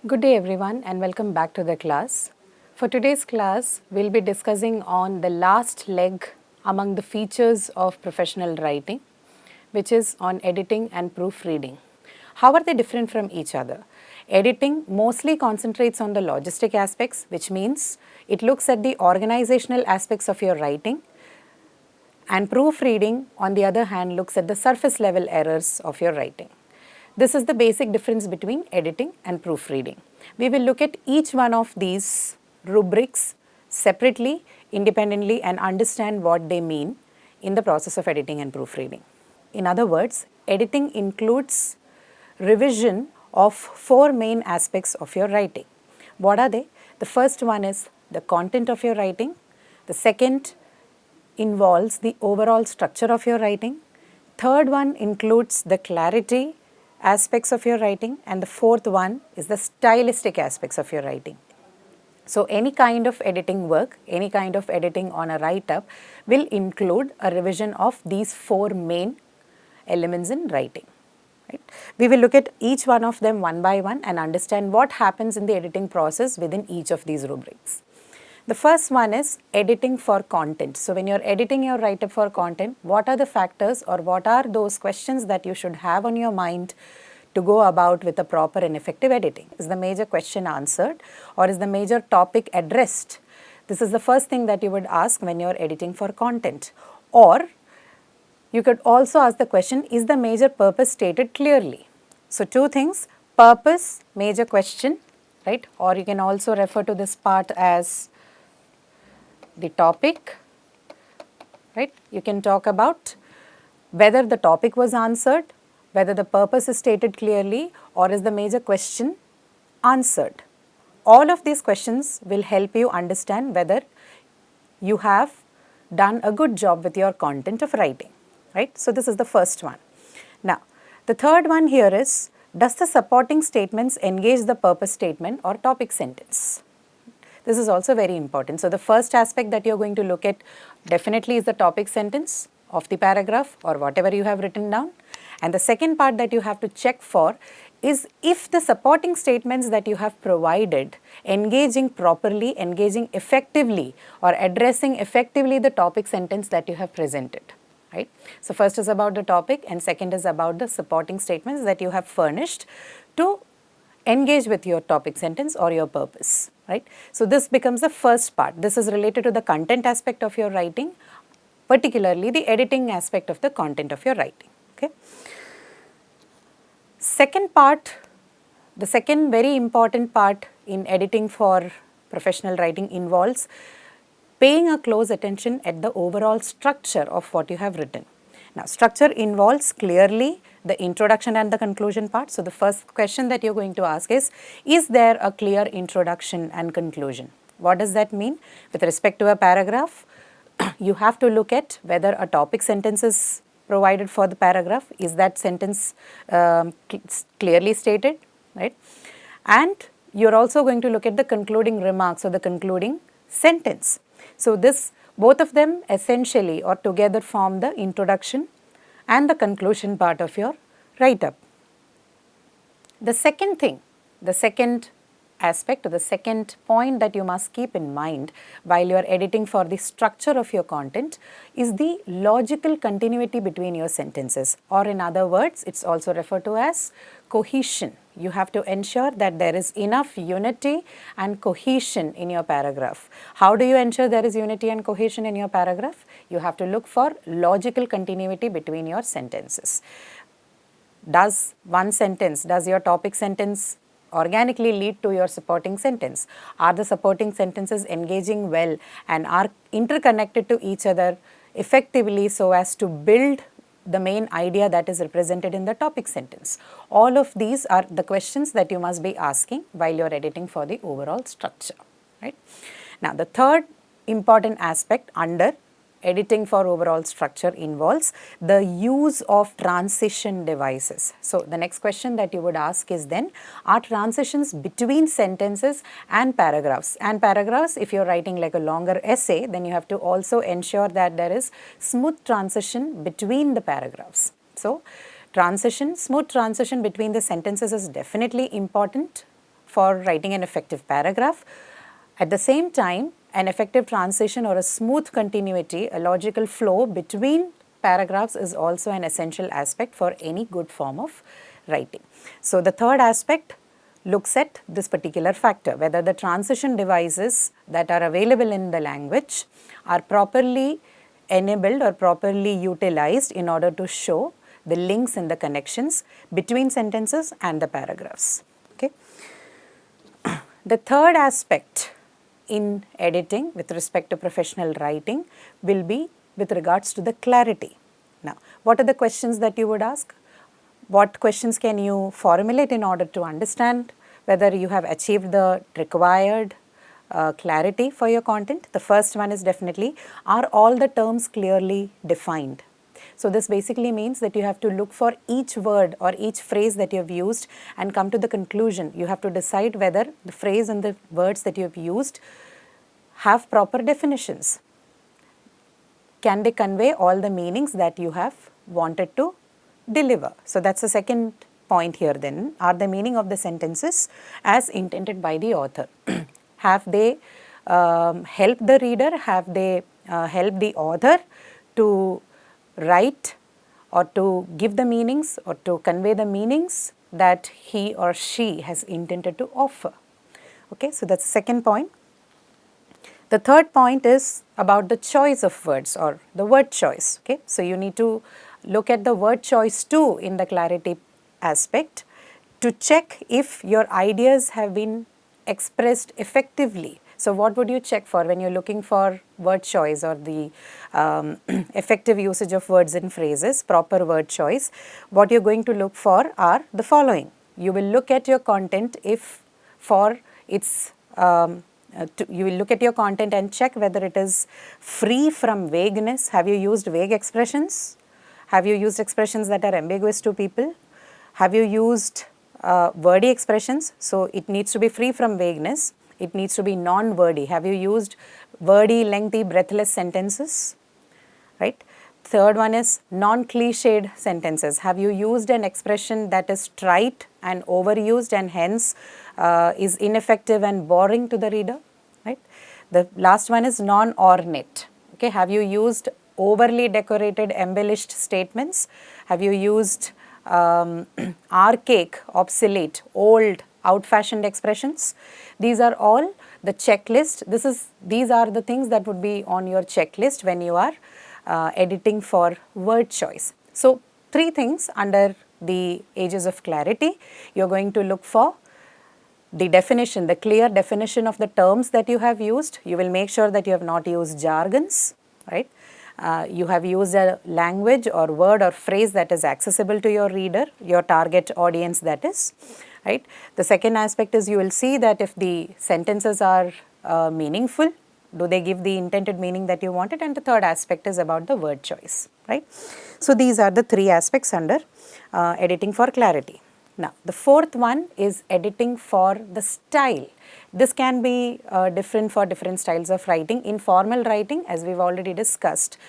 Good day everyone and welcome back to the class. For today's class, we'll be discussing on the last leg among the features of professional writing, which is on editing and proofreading. How are they different from each other? Editing mostly concentrates on the logistic aspects, which means it looks at the organizational aspects of your writing, and proofreading, on the other hand, looks at the surface level errors of your writing. This is the basic difference between editing and proofreading. We will look at each one of these rubrics separately, independently, and understand what they mean in the process of editing and proofreading. In other words, editing includes revision of four main aspects of your writing. What are they? The first one is the content of your writing. The second involves the overall structure of your writing. Third one includes the clarity aspects of your writing, and the fourth one is the stylistic aspects of your writing. So any kind of editing work, any kind of editing on a write-up will include a revision of these four main elements in writing. Right? We will look at each one of them one by one and understand what happens in the editing process within each of these rubrics. The first one is editing for content. So when you're editing your write-up for content, what are the factors or what are those questions that you should have on your mind to go about with a proper and effective editing? Is the major question answered or is the major topic addressed? This is the first thing that you would ask when you're editing for content. Or you could also ask the question, is the major purpose stated clearly? So two things, purpose, major question, right? Or you can also refer to this part as the topic, right? You can talk about whether the topic was answered, whether the purpose is stated clearly, or is the major question answered. All of these questions will help you understand whether you have done a good job with your content of writing, right? So this is the first one. Now, the third one here is, does the supporting statements engage the purpose statement or topic sentence? This is also very important. So the first aspect that you're going to look at definitely is the topic sentence of the paragraph or whatever you have written down. And the second part that you have to check for is if the supporting statements that you have provided engaging properly, engaging effectively or addressing effectively the topic sentence that you have presented. Right? So first is about the topic and second is about the supporting statements that you have furnished to engage with your topic sentence or your purpose, right? So this becomes the first part. This is related to the content aspect of your writing, particularly the editing aspect of the content of your writing, okay? Second part, the second very important part in editing for professional writing involves paying a close attention at the overall structure of what you have written. Now, structure involves clearly the introduction and the conclusion part. So the first question that you're going to ask is there a clear introduction and conclusion? What does that mean? With respect to a paragraph, you have to look at whether a topic sentence is provided for the paragraph. Is that sentence clearly stated, right? And you're also going to look at the concluding remarks or the concluding sentence. So this, both of them essentially or together form the introduction and the conclusion part of your write-up. The second thing, the second aspect or the second point that you must keep in mind while you are editing for the structure of your content is the logical continuity between your sentences, or in other words, it's also referred to as cohesion. You have to ensure that there is enough unity and cohesion in your paragraph. How do you ensure there is unity and cohesion in your paragraph? You have to look for logical continuity between your sentences. Does one sentence, does your topic sentence organically lead to your supporting sentence? Are the supporting sentences engaging well and are interconnected to each other effectively so as to build the main idea that is represented in the topic sentence? All of these are the questions that you must be asking while you're editing for the overall structure, right? Now, the third important aspect under editing for overall structure involves the use of transition devices. So the next question that you would ask is then, are transitions between sentences and paragraphs? And paragraphs, if you're writing like a longer essay, then you have to also ensure that there is smooth transition between the paragraphs. So transition, smooth transition between the sentences is definitely important for writing an effective paragraph. At the same time, an effective transition or a smooth continuity, a logical flow between paragraphs is also an essential aspect for any good form of writing. So, the third aspect looks at this particular factor, whether the transition devices that are available in the language are properly enabled or properly utilized in order to show the links and the connections between sentences and the paragraphs. Okay. The third aspect in editing with respect to professional writing will be with regards to the clarity. Now, what are the questions that you would ask? What questions can you formulate in order to understand whether you have achieved the required clarity for your content? The first one is definitely, are all the terms clearly defined? So, this basically means that you have to look for each word or each phrase that you have used and come to the conclusion. You have to decide whether the phrase and the words that you have used have proper definitions. Can they convey all the meanings that you have wanted to deliver? So, that's the second point here then. Are the meaning of the sentences as intended by the author? Have they helped the reader? Have they helped the author to write or to give the meanings or to convey the meanings that he or she has intended to offer? Okay, so that's the second point. The third point is about the choice of words or the word choice. Okay, so you need to look at the word choice too in the clarity aspect to check if your ideas have been expressed effectively. So, what would you check for when you're looking for word choice or the effective usage of words and phrases, proper word choice? What you're going to look for are the following. You will look at your content if for its you will look at your content and check whether it is free from vagueness. Have you used vague expressions? Have you used expressions that are ambiguous to people? Have you used wordy expressions? So, it needs to be free from vagueness. It needs to be non-wordy. Have you used wordy, lengthy, breathless sentences? Right. Third one is non-cliched sentences. Have you used an expression that is trite and overused and hence is ineffective and boring to the reader? Right. The last one is non-ornate. Okay. Have you used overly decorated, embellished statements? Have you used archaic, obsolete, old, out-fashioned expressions? These are all the checklist. These are the things that would be on your checklist when you are editing for word choice. So, three things under the ages of clarity. You're going to look for the definition, the clear definition of the terms that you have used. You will make sure that you have not used jargons, right? You have used a language or word or phrase that is accessible to your reader, your target audience, that is, right? The second aspect is you will see that if the sentences are meaningful, do they give the intended meaning that you wanted? And the third aspect is about the word choice, right? So, these are the three aspects under editing for clarity. Now, the fourth one is editing for the style. This can be different for different styles of writing. In formal writing, as we've already discussed,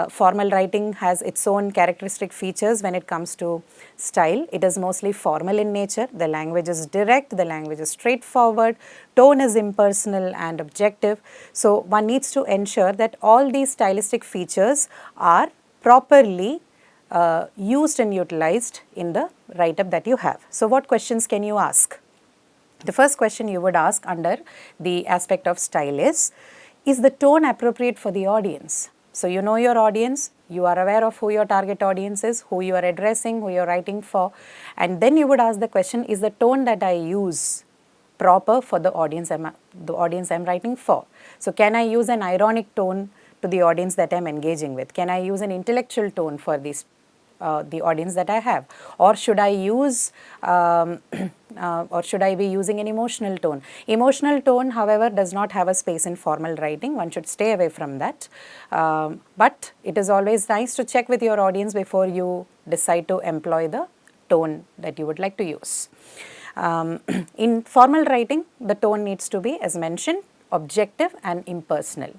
formal writing has its own characteristic features when it comes to style. It is mostly formal in nature. The language is direct, the language is straightforward, tone is impersonal and objective. So, one needs to ensure that all these stylistic features are properly used and utilized in the write-up that you have. So, what questions can you ask? The first question you would ask under the aspect of style is the tone appropriate for the audience? So, you know your audience, you are aware of who your target audience is, who you are addressing, who you are writing for, and then you would ask the question, is the tone that I use proper for the audience I'm writing for? So, can I use an ironic tone to the audience that I'm engaging with? Can I use an intellectual tone for the audience that I have, or should I use or should I be using an emotional tone? Emotional tone, however, does not have a space in formal writing. One should stay away from that. But it is always nice to check with your audience before you decide to employ the tone that you would like to use. In formal writing, the tone needs to be, as mentioned, objective and impersonal.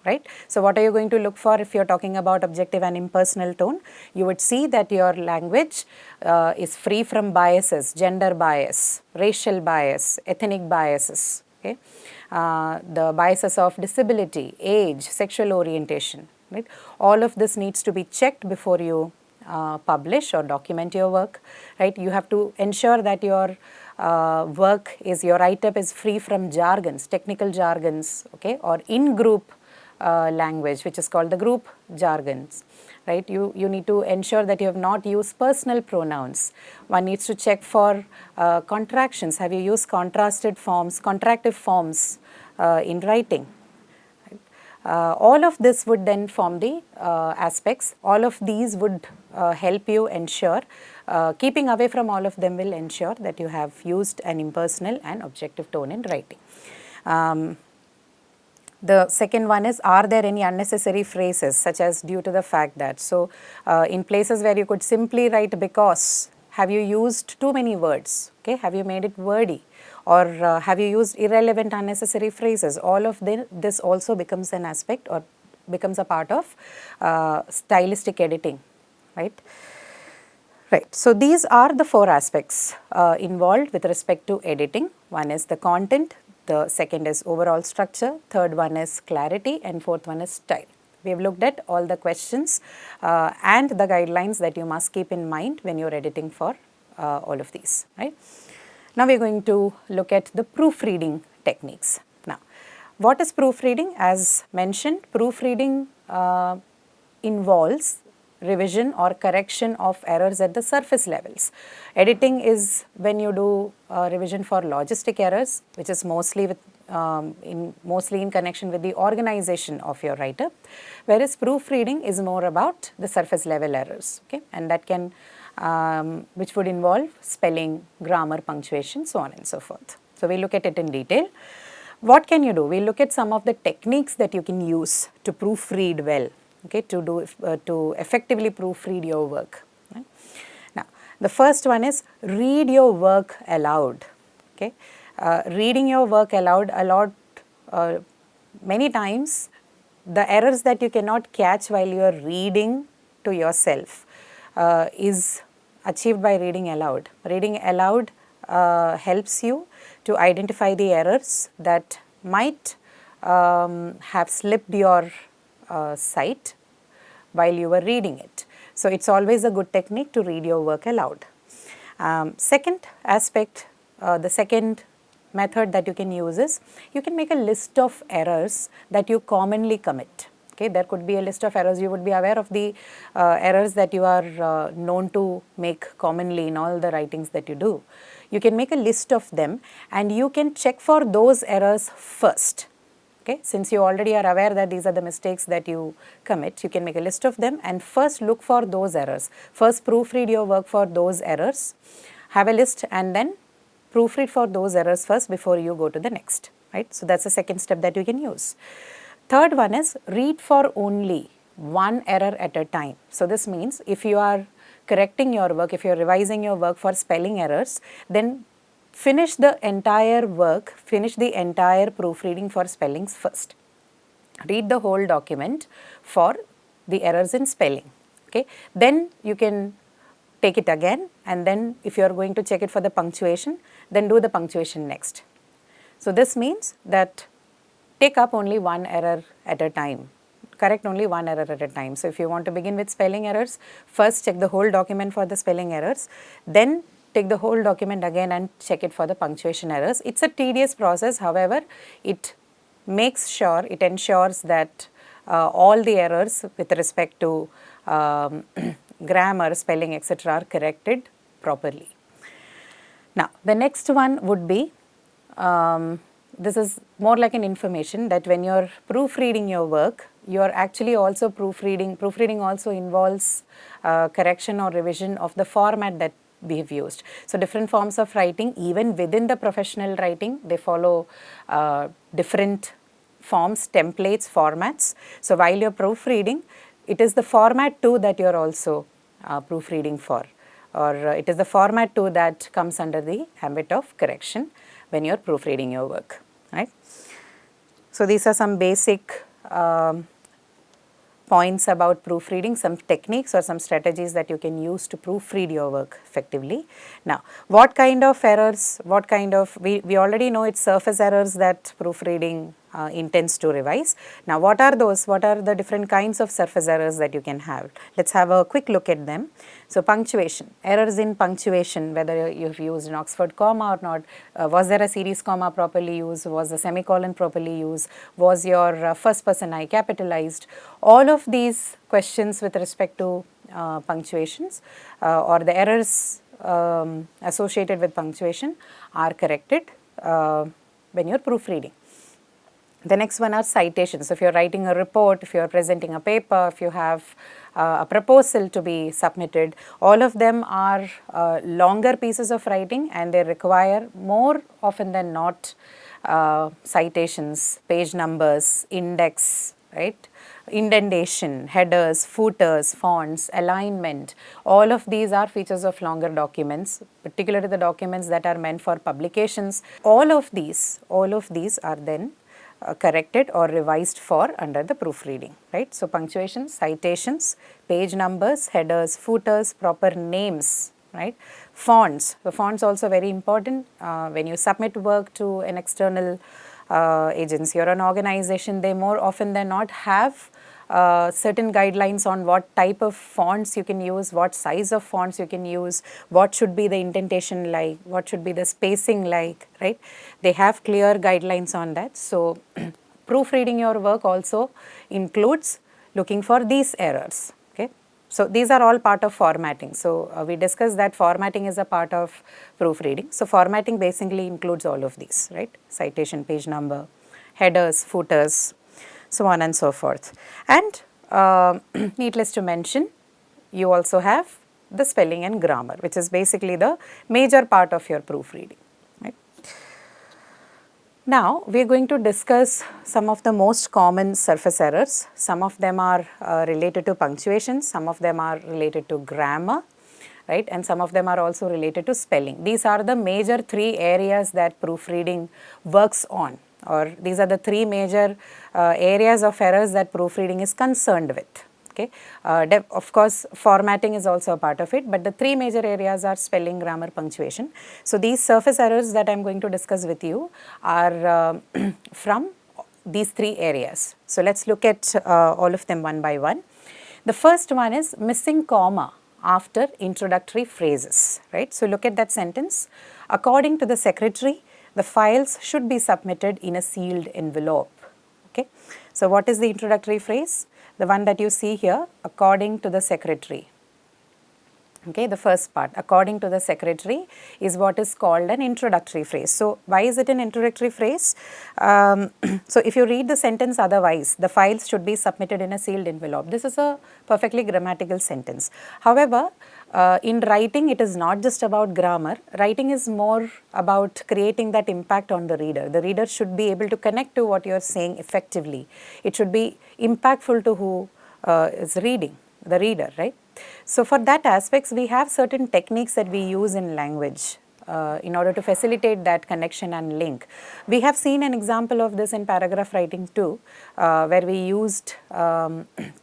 right? So what are you going to look for if you're talking about objective and impersonal tone? You would see that your language is free from biases, gender bias, racial bias, ethnic biases, okay? The biases of disability, age, sexual orientation, right? All of this needs to be checked before you publish or document your work, right? You have to ensure that your work is, your write-up is free from jargons, technical jargons, okay, or in-group language, which is called the group jargons, right? You need to ensure that you have not used personal pronouns. One needs to check for contractions. Have you used contractive forms in writing? All of this would then form the aspects. All of these would help you ensure, keeping away from all of them will ensure that you have used an impersonal and objective tone in writing. The second one is, are there any unnecessary phrases such as due to the fact that? So, in places where you could simply write because, have you used too many words? Okay, have you made it wordy? Or have you used irrelevant unnecessary phrases? All of this also becomes an aspect or becomes a part of stylistic editing, right? Right. So, these are the four aspects involved with respect to editing. One is the content, the second is overall structure, third one is clarity, and fourth one is style. We have looked at all the questions and the guidelines that you must keep in mind when you are editing for all of these, right? Now, we are going to look at the proofreading techniques. Now, what is proofreading? As mentioned, proofreading involves revision or correction of errors at the surface levels. Editing is when you do revision for logistic errors, which is mostly in connection with the organization of your writer, whereas proofreading is more about the surface level errors, okay, and that can which would involve spelling, grammar, punctuation, so on and so forth. So, we look at it in detail. What can you do? We look at some of the techniques that you can use to proofread well, okay, to effectively proofread your work. Right? Now, the first one is read your work aloud. Okay, reading your work aloud many times the errors that you cannot catch while you are reading to yourself is achieved by reading aloud. Reading aloud helps you to identify the errors that might have slipped your sight while you were reading it. So, it's always a good technique to read your work aloud. Second aspect, the second method that you can use is, you can make a list of errors that you commonly commit. Okay, there could be a list of errors. You would be aware of the errors that you are known to make commonly in all the writings that you do. You can make a list of them and you can check for those errors first. Okay, since you already are aware that these are the mistakes that you commit, you can make a list of them and first look for those errors. First proofread your work for those errors, have a list and then proofread for those errors first before you go to the next, right. So, that is the second step that you can use. Third one is, read for only one error at a time. So, this means if you are correcting your work, if you are revising your work for spelling errors, then finish the entire work, finish the entire proofreading for spellings first. Read the whole document for the errors in spelling. Okay. Then you can take it again, and then if you are going to check it for the punctuation, then do the punctuation next. So, this means that take up only one error at a time, correct only one error at a time. So, if you want to begin with spelling errors, first check the whole document for the spelling errors, then take the whole document again and check it for the punctuation errors. It's a tedious process, however, it makes sure, it ensures that all the errors with respect to grammar, spelling, etc. are corrected properly. Now, the next one would be, this is more like an information that when you are proofreading your work, you are actually also proofreading. Proofreading also involves correction or revision of the format that we have used. So, different forms of writing, even within the professional writing, they follow different forms, templates, formats. So, while you are proofreading, it is the format too that you are also proofreading for, or it is the format too that comes under the ambit of correction when you are proofreading your work, right. So, these are some basic points about proofreading, some techniques or some strategies that you can use to proofread your work effectively. Now, what kind of errors, we already know it's surface errors that proofreading intends to revise. Now, what are those? What are the different kinds of surface errors that you can have? Let's have a quick look at them. So, punctuation, errors in punctuation, whether you've used an Oxford comma or not, was there a series comma properly used, was the semicolon properly used, was your first person I capitalized, all of these questions with respect to punctuations or the errors associated with punctuation are corrected when you're proofreading. The next one are citations. If you're writing a report, if you're presenting a paper, if you have a proposal to be submitted, all of them are longer pieces of writing and they require more often than not citations, page numbers, index, right? Indentation, headers, footers, fonts, alignment, all of these are features of longer documents, particularly the documents that are meant for publications. All of these are then corrected or revised for under the proofreading, right? So, punctuation, citations, page numbers, headers, footers, proper names, right? Fonts, the fonts also very important. When you submit work to an external agency or an organization, they more often than not have certain guidelines on what type of fonts you can use, what size of fonts you can use, what should be the indentation like, what should be the spacing like, right? They have clear guidelines on that. So, proofreading your work also includes looking for these errors, okay? So, these are all part of formatting. So, we discussed that formatting is a part of proofreading. So, formatting basically includes all of these, right? Citation, page number, headers, footers, so on and so forth. And needless to mention, you also have the spelling and grammar, which is basically the major part of your proofreading. Right? Now, we are going to discuss some of the most common surface errors. Some of them are related to punctuation, some of them are related to grammar, right? And some of them are also related to spelling. These are the major three areas that proofreading works on, or these are the three major areas of errors that proofreading is concerned with. Okay. Of course, formatting is also a part of it, but the three major areas are spelling, grammar, punctuation. So, these surface errors that I am going to discuss with you are from these three areas. So, let us look at all of them one by one. The first one is missing comma after introductory phrases, right. So, look at that sentence. According to the secretary, the files should be submitted in a sealed envelope. Okay. So, what is the introductory phrase? The one that you see here, according to the secretary. Okay, the first part, according to the secretary, is what is called an introductory phrase. So, why is it an introductory phrase? So, if you read the sentence otherwise, the files should be submitted in a sealed envelope. This is a perfectly grammatical sentence. However, in writing, it is not just about grammar. Writing is more about creating that impact on the reader. The reader should be able to connect to what you are saying effectively. It should be impactful to who is reading, the reader, right? So, for that aspects, we have certain techniques that we use in language in order to facilitate that connection and link. We have seen an example of this in paragraph writing too, where we used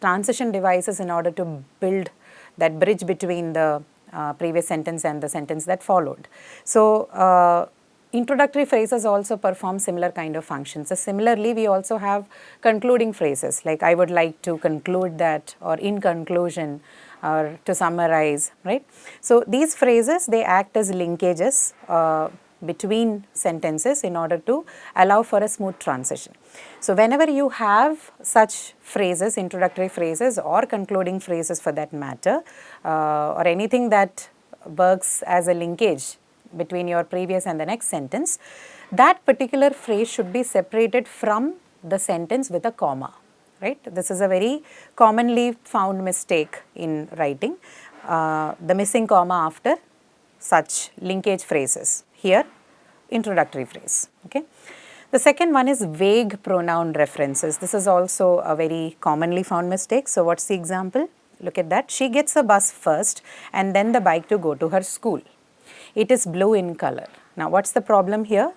transition devices in order to build that bridge between the previous sentence and the sentence that followed. So, introductory phrases also perform similar kind of functions. So, similarly, we also have concluding phrases like I would like to conclude that, or in conclusion, or to summarize, right. So, these phrases, they act as linkages between sentences in order to allow for a smooth transition. So, whenever you have such phrases, introductory phrases or concluding phrases for that matter, or anything that works as a linkage between your previous and the next sentence, that particular phrase should be separated from the sentence with a comma, right. This is a very commonly found mistake in writing, the missing comma after such linkage phrases. Here, introductory phrase, okay. The second one is vague pronoun references. This is also a very commonly found mistake. So, what's the example? Look at that. She gets a bus first and then the bike to go to her school. It is blue in color. Now, what's the problem here?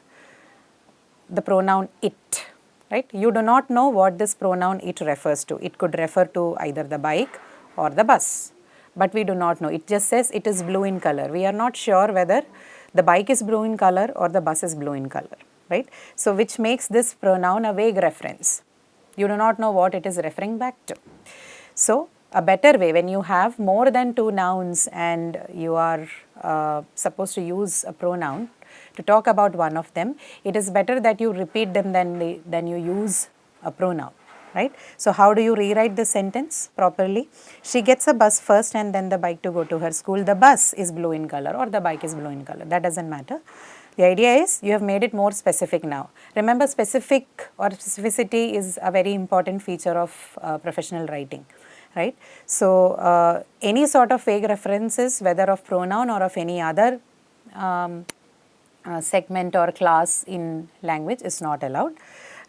The pronoun it. right? You do not know what this pronoun it refers to. It could refer to either the bike or the bus, but we do not know. It just says it is blue in color. We are not sure whether the bike is blue in color or the bus is blue in color, right? So which makes this pronoun a vague reference. You do not know what it is referring back to. So a better way, when you have more than two nouns and you are supposed to use a pronoun to talk about one of them, it is better that you repeat them than you use a pronoun, right? So how do you rewrite the sentence properly? She gets a bus first and then the bike to go to her school. The bus is blue in color or the bike is blue in color. That doesn't matter. The idea is you have made it more specific now. Remember, specific or specificity is a very important feature of professional writing, right? So any sort of vague references, whether of pronoun or of any other segment or class in language, is not allowed,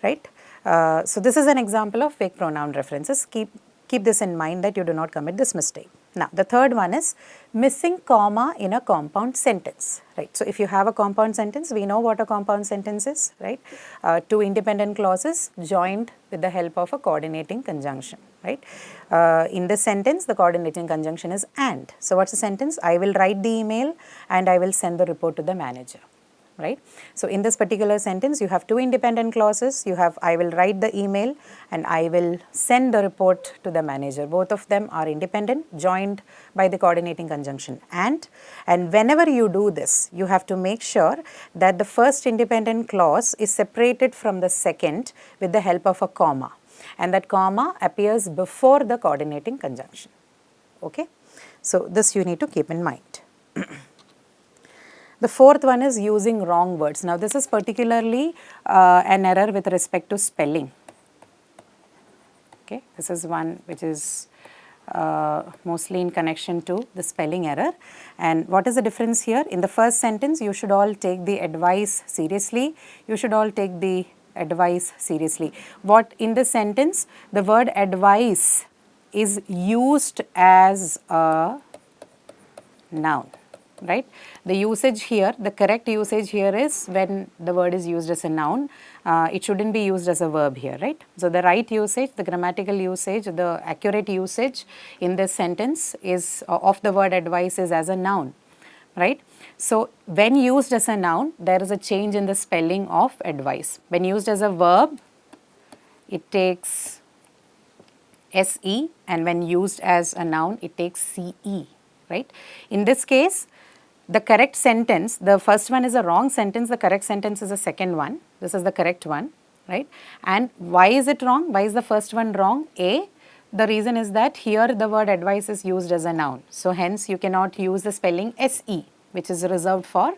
right? So this is an example of vague pronoun references. Keep this in mind that you do not commit this mistake. Now the third one is missing comma in a compound sentence, right? So if you have a compound sentence, we know what a compound sentence is, right? Two independent clauses joined with the help of a coordinating conjunction, right? In this sentence, the coordinating conjunction is and. So what's the sentence? I will write the email and I will send the report to the manager, right? So in this particular sentence, you have two independent clauses. You have I will write the email and I will send the report to the manager. Both of them are independent, joined by the coordinating conjunction and whenever you do this, you have to make sure that the first independent clause is separated from the second with the help of a comma, and that comma appears before the coordinating conjunction, okay? So this you need to keep in mind. The fourth one is using wrong words. Now this is particularly an error with respect to spelling. Okay, this is one which is mostly in connection to the spelling error. And what is the difference here? In the first sentence, you should all take the advice seriously. You should all take the advice seriously. What in this sentence, the word advice is used as a noun, right? The usage here, the correct usage here is when the word is used as a noun. It shouldn't be used as a verb here, right? So the right usage, the grammatical usage, the accurate usage in this sentence is of the word advice is as a noun, right? So when used as a noun, there is a change in the spelling of advice. When used as a verb, it takes SE, and when used as a noun, it takes CE, right? In this case, the correct sentence, the first one is a wrong sentence, the correct sentence is the second one. This is the correct one, right? And why is it wrong? Why is the first one wrong? The reason is that here the word advice is used as a noun. So hence you cannot use the spelling SE, which is reserved for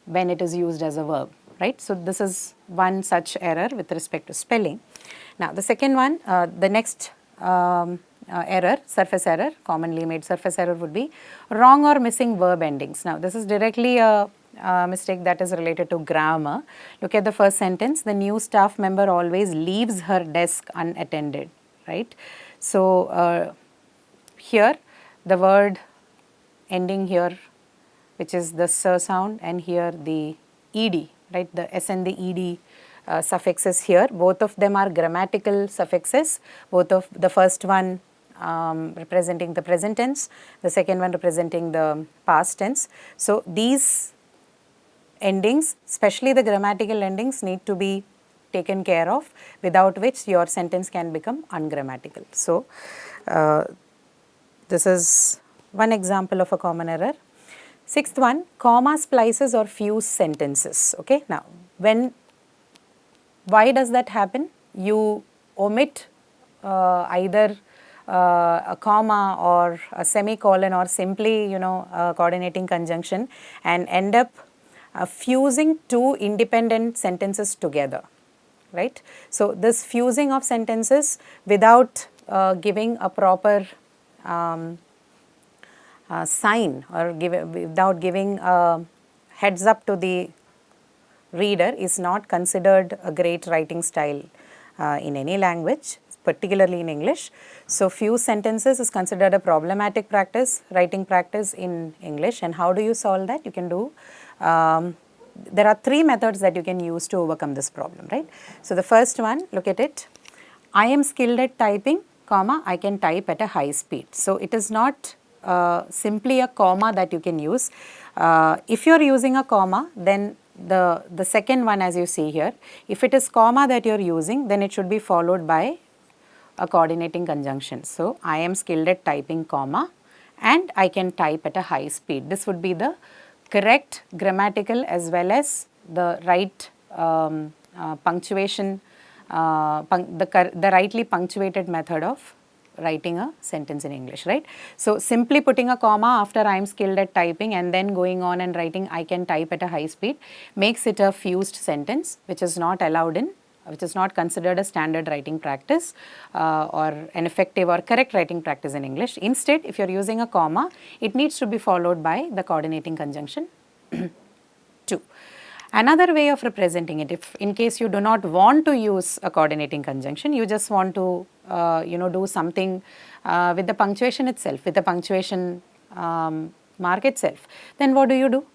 when it is used as a verb, right? So this is one such error with respect to spelling. Now the second one, the next error, surface error, commonly made surface error would be wrong or missing verb endings. Now this is directly a mistake that is related to grammar. Look at the first sentence, the new staff member always leaves her desk unattended, right? So here the word ending here, which is the s sound, and here the ed, right? The s and the ed suffixes here, both of them are grammatical suffixes. Both of the first one representing the present tense, the second one representing the past tense. So these endings, especially the grammatical endings, need to be taken care of, without which your sentence can become ungrammatical. So this is one example of a common error. Sixth one, comma splices or fuse sentences. Okay, now why does that happen? You omit either a comma or a semicolon or simply, a coordinating conjunction, and end up fusing two independent sentences together, right? So this fusing of sentences without giving a proper sign or without giving a heads up to the reader is not considered a great writing style in any language, particularly in English. So fuse sentences is considered a problematic practice, writing practice in English. And how do you solve that? You can do there are three methods that you can use to overcome this problem, right? So the first one, look at it. I am skilled at typing, comma, I can type at a high speed. So it is not simply a comma that you can use. If you are using a comma, then the second one, as you see here, if it is comma that you are using, then it should be followed by a coordinating conjunction. So I am skilled at typing, comma, and I can type at a high speed. This would be the correct grammatical as well as the right punctuation, the rightly punctuated method of writing a sentence in English, right? So simply putting a comma after I am skilled at typing and then going on and writing I can type at a high speed makes it a fused sentence, which is not allowed in, which is not considered a standard writing practice or an effective or correct writing practice in English. Instead, if you are using a comma, it needs to be followed by the coordinating conjunction 2. Another way of representing it, if in case you do not want to use a coordinating conjunction, you just want to do something with the punctuation itself, with the punctuation mark itself, then what do?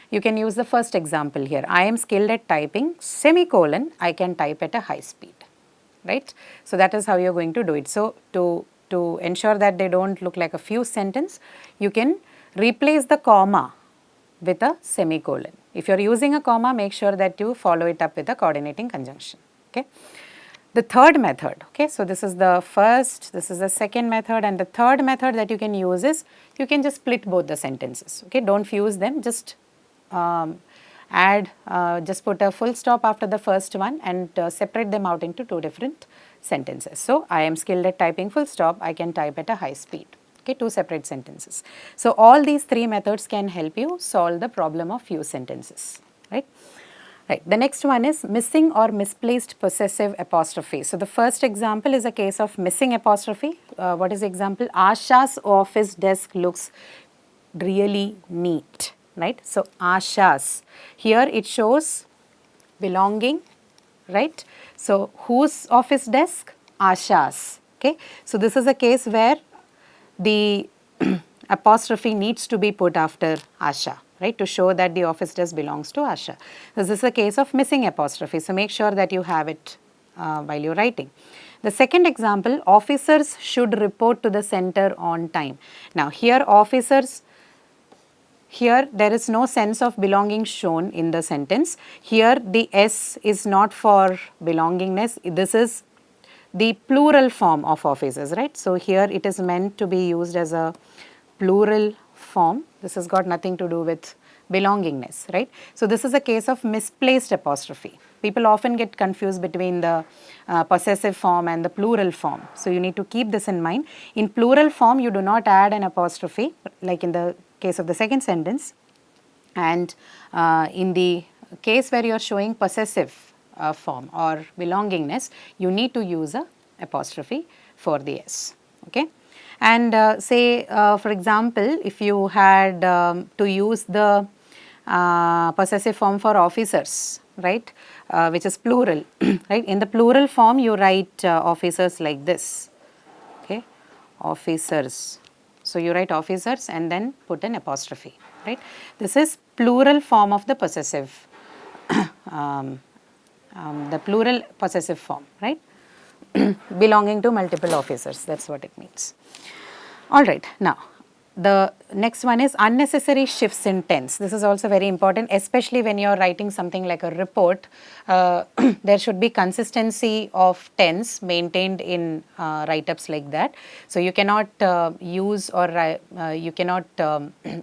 You can use the first example here. I am skilled at typing, semicolon, I can type at a high speed, right? So that is how you are going to do it. So to ensure that they don't look like a fused sentence, you can replace the comma with a semicolon. If you are using a comma, make sure that you follow it up with a coordinating conjunction, okay? The third method, okay, so this is the first, this is the second method, and the third method that you can use is, you can just split both the sentences, okay? Don't fuse them, just just put a full stop after the first one and separate them out into two different sentences. So, I am skilled at typing, full stop, I can type at a high speed. Okay, two separate sentences. So, all these three methods can help you solve the problem of fused sentences, right? Right. The next one is missing or misplaced possessive apostrophe. So, the first example is a case of missing apostrophe. What is the example? Asha's office desk looks really neat, right? So, Asha's. Here it shows belonging, right? So, whose office desk? Asha's. Okay. So, this is a case where the apostrophe needs to be put after Asha, right, to show that the office desk belongs to Asha. This is a case of missing apostrophe, so make sure that you have it while you're writing. The second example, officers should report to the center on time. Now here officers, here there is no sense of belonging shown in the sentence. Here the S is not for belongingness, this is the plural form of officers, right. So here it is meant to be used as a plural form. This has got nothing to do with belongingness, right. So this is a case of misplaced apostrophe. People often get confused between the possessive form and the plural form. So you need to keep this in mind. In plural form, you do not add an apostrophe, like in the case of the second sentence. And in the case where you are showing possessive form or belongingness, you need to use a apostrophe for the S, okay. And say for example, if you had to use the possessive form for officers, right, which is plural, right. In the plural form, you write officers like this, okay, officers. So you write officers and then put an apostrophe, right. This is plural form of the possessive, the plural possessive form, right, belonging to multiple officers, that's what it means. All right, now the next one is unnecessary shifts in tense. This is also very important, especially when you are writing something like a report. There should be consistency of tense maintained in write-ups like that. So you cannot use or you cannot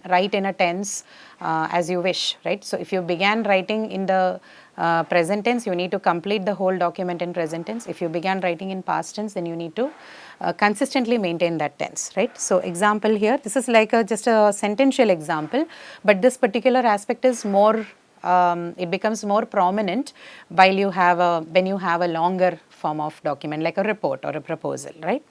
write in a tense as you wish, right. So if you began writing in the present tense, you need to complete the whole document in present tense. If you began writing in past tense, then you need to consistently maintain that tense, right. So example here, this is like just a sentential example, but this particular aspect is more, it becomes more prominent while you have when you have a longer form of document like a report or a proposal, right.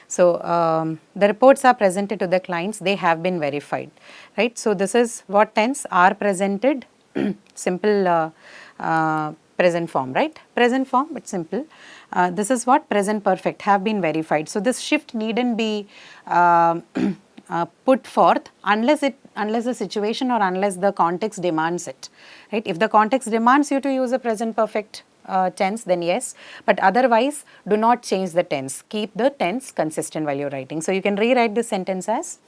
So the reports are presented to the clients, they have been verified, right. So this is what tense are presented, simple present form, right, present form but simple. This is what present perfect, have been verified. So this shift needn't be put forth unless it unless the situation or unless the context demands it, right? If the context demands you to use a present perfect tense, then yes, but otherwise do not change the tense. Keep the tense consistent while you're writing. So you can rewrite this sentence as,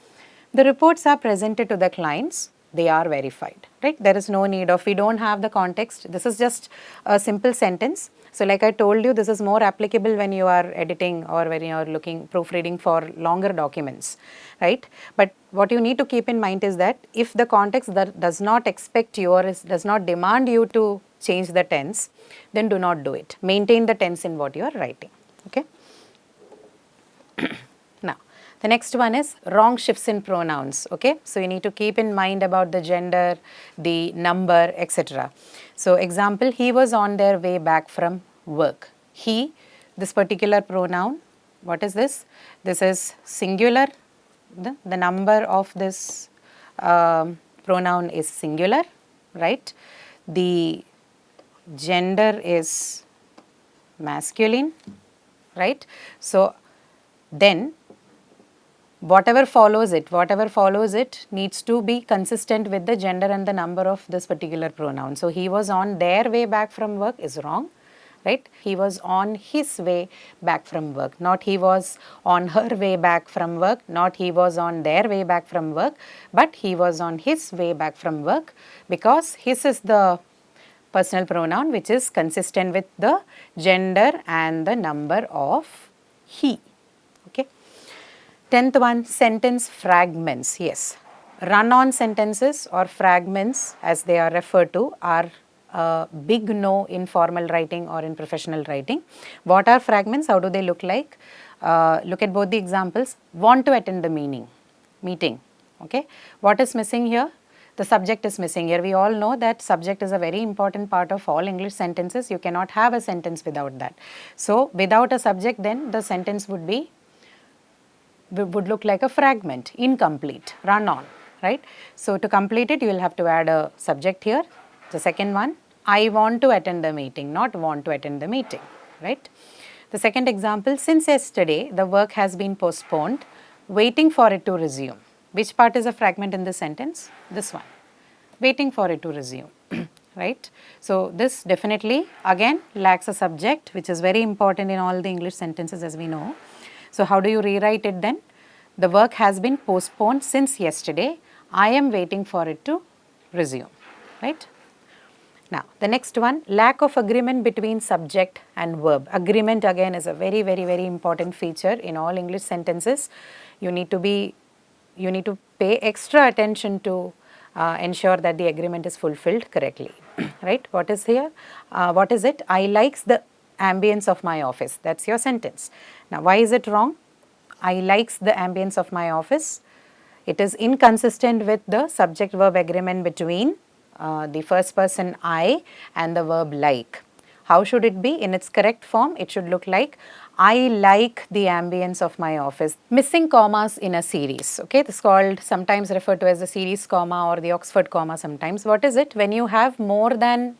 the reports are presented to the clients, they are verified, right? There is no need of, we don't have the context. This is just a simple sentence. So like I told you, this is more applicable when you are editing or when you are proofreading for longer documents, right? But what you need to keep in mind is that if the context that does not expect you or does not demand you to change the tense, then do not do it. Maintain the tense in what you are writing, okay? Now, the next one is wrong shifts in pronouns, okay? So you need to keep in mind about the gender, the number, etc. So example, he was on their way back from work. He, this particular pronoun, what is this? This is singular. The number of this pronoun is singular, right? The gender is masculine, right? So then whatever follows it needs to be consistent with the gender and the number of this particular pronoun. So he was on their way back from work is wrong, right? He was on his way back from work, not he was on her way back from work, not he was on their way back from work, but he was on his way back from work, because his is the personal pronoun which is consistent with the gender and the number of he, okay? 10th one, sentence fragments. Yes, run-on sentences or fragments as they are referred to are a big no in formal writing or in professional writing. What are fragments? How do they look like? Look at both the examples. Want to attend the meeting. Okay. What is missing here? The subject is missing here. We all know that subject is a very important part of all English sentences. You cannot have a sentence without that. So without a subject, then the sentence would look like a fragment, incomplete, run on, right? So to complete it, you will have to add a subject here. The second one, I want to attend the meeting, not want to attend the meeting, right? The second example, since yesterday, the work has been postponed, waiting for it to resume. Which part is a fragment in this sentence? This one, waiting for it to resume, right? So this definitely, again, lacks a subject, which is very important in all the English sentences, as we know. So how do you rewrite it then? The work has been postponed since yesterday. I am waiting for it to resume, right? Now, the next one, lack of agreement between subject and verb. Agreement again is a very, very, very important feature in all English sentences. You need to pay extra attention to ensure that the agreement is fulfilled correctly, right? What is here? What is it? I likes the ambience of my office. That's your sentence. Now, why is it wrong? I likes the ambience of my office. It is inconsistent with the subject-verb agreement between the first person I and the verb like. How should it be? In its correct form, it should look like, I like the ambience of my office. Missing commas in a series. Okay, this is called, sometimes referred to as the series comma or the Oxford comma sometimes. What is it? When you have more than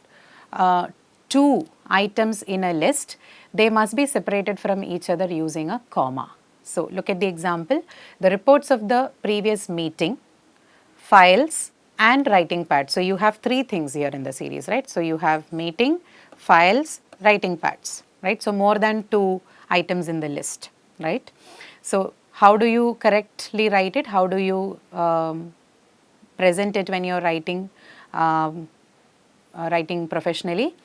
2 items in a list, they must be separated from each other using a comma. So look at the example. The reports of the previous meeting, files and writing pads. So you have 3 things here in the series, right? So you have meeting, files, writing pads, right? So more than 2 items in the list, right? So how do you correctly write it? How do you present it when you're writing professionally?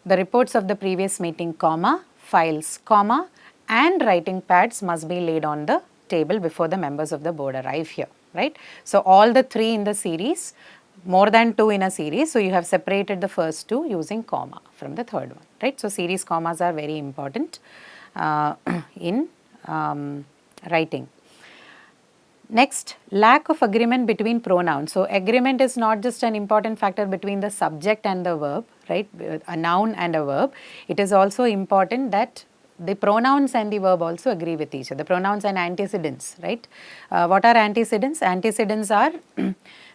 The reports of the previous meeting, comma, files, comma, and writing pads must be laid on the table before the members of the board arrive here, right? So all the 3 in the series, more than 2 in a series, so you have separated the first 2 using comma from the third one, right? So series commas are very important in writing. Next, lack of agreement between pronouns. So agreement is not just an important factor between the subject and the verb, right? A noun and a verb. It is also important that the pronouns and the verb also agree with each other. Pronouns and antecedents, right? What are antecedents? Antecedents are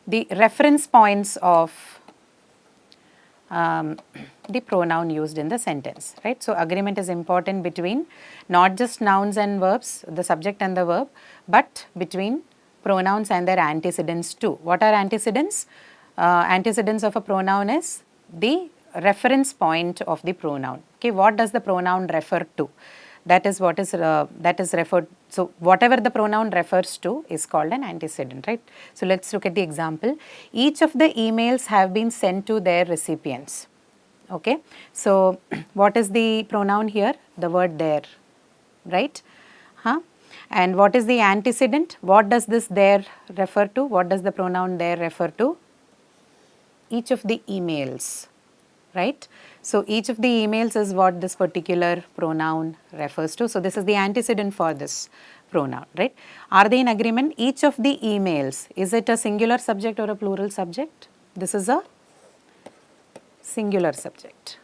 the reference points of the pronoun used in the sentence, right? So agreement is important between not just nouns and verbs, the subject and the verb, but between pronouns and their antecedents too. What are antecedents? Antecedents of a pronoun is the reference point of the pronoun. Okay, what does the pronoun refer to? That is what is referred. So whatever the pronoun refers to is called an antecedent, right? So let's look at the example. Each of the emails have been sent to their recipients. Okay, so what is the pronoun here? The word there, right? And what is the antecedent? What does this there refer to? What does the pronoun there refer to? Each of the emails, right? So each of the emails is what this particular pronoun refers to. So this is the antecedent for this pronoun, right? Are they in agreement? Each of the emails, is it a singular subject or a plural subject? This is a singular subject,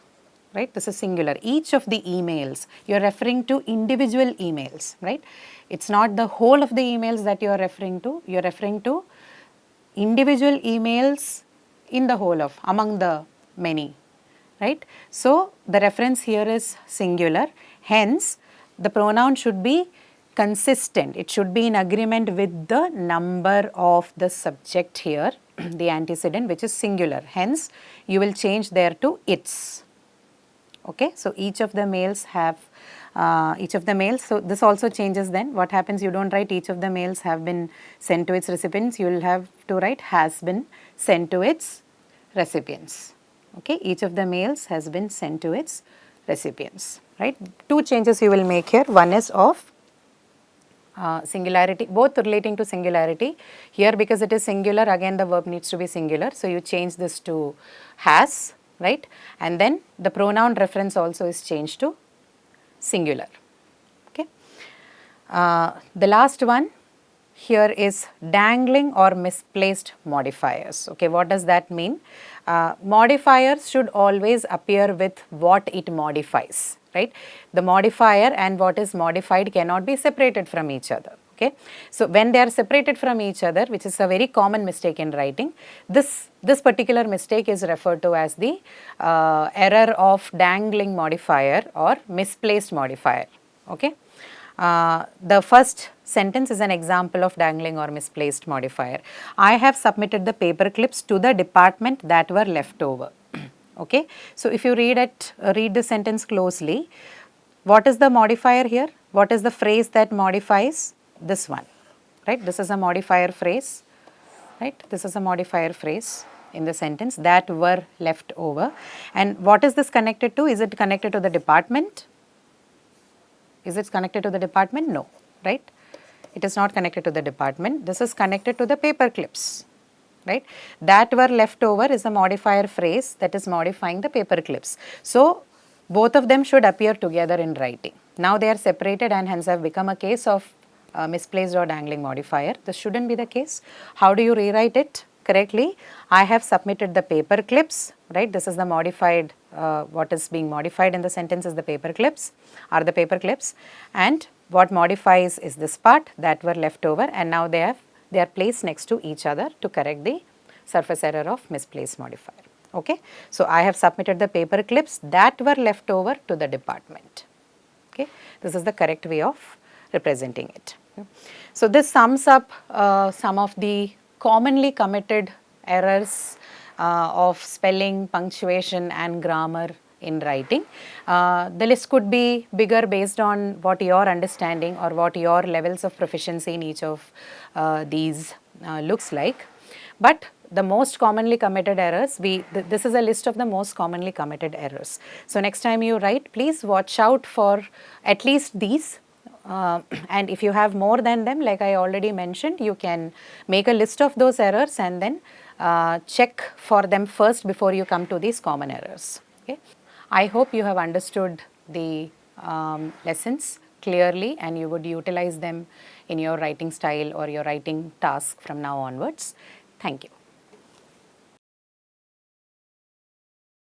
right? This is singular. Each of the emails, you're referring to individual emails, right? It's not the whole of the emails that you're referring to. You're referring to individual emails in the whole of, among the many, right? So the reference here is singular. Hence, the pronoun should be consistent. It should be in agreement with the number of the subject here, the antecedent, which is singular. Hence, you will change there to its. Okay, so each of the males have, so this also changes then. What happens? You don't write each of the mails have been sent to its recipients. You will have to write has been sent to its recipients. Okay, each of the mails has been sent to its recipients, right? Two changes you will make here. One is of singularity, both relating to singularity. Here, because it is singular, again the verb needs to be singular. So you change this to has, right? And then the pronoun reference also is changed to singular. Okay. The last one here is dangling or misplaced modifiers. Okay, what does that mean? Modifiers should always appear with what it modifies, right? The modifier and what is modified cannot be separated from each other. Okay, so when they are separated from each other, which is a very common mistake in writing, this particular mistake is referred to as the error of dangling modifier or misplaced modifier. Okay. The first sentence is an example of dangling or misplaced modifier. I have submitted the paper clips to the department that were left over. Okay, so if you read the sentence closely, what is the modifier here? What is the phrase that modifies? This one, right? This is a modifier phrase, right? This is a modifier phrase in the sentence, that were left over. And what is this connected to? Is it connected to the department? Is it connected to the department? No, right? It is not connected to the department. This is connected to the paper clips, right? That were left over is a modifier phrase that is modifying the paper clips. So both of them should appear together in writing. Now they are separated and hence have become a case of misplaced or dangling modifier. This shouldn't be the case. How do you rewrite it correctly? I have submitted the paper clips, right? This is the modified, what is being modified in the sentence is the paper clips, and what modifies is this part that were left over, and now they are placed next to each other to correct the surface error of misplaced modifier. Okay, so I have submitted the paper clips that were left over to the department. Okay, this is the correct way of representing it. So this sums up some of the commonly committed errors of spelling, punctuation and grammar in writing. The list could be bigger based on what your understanding or what your levels of proficiency in each of these looks like. But the most commonly committed errors, this is a list of the most commonly committed errors. So next time you write, please watch out for at least these. And if you have more than them, like I already mentioned, you can make a list of those errors and then check for them first before you come to these common errors. Okay. I hope you have understood the lessons clearly and you would utilize them in your writing style or your writing task from now onwards. Thank you.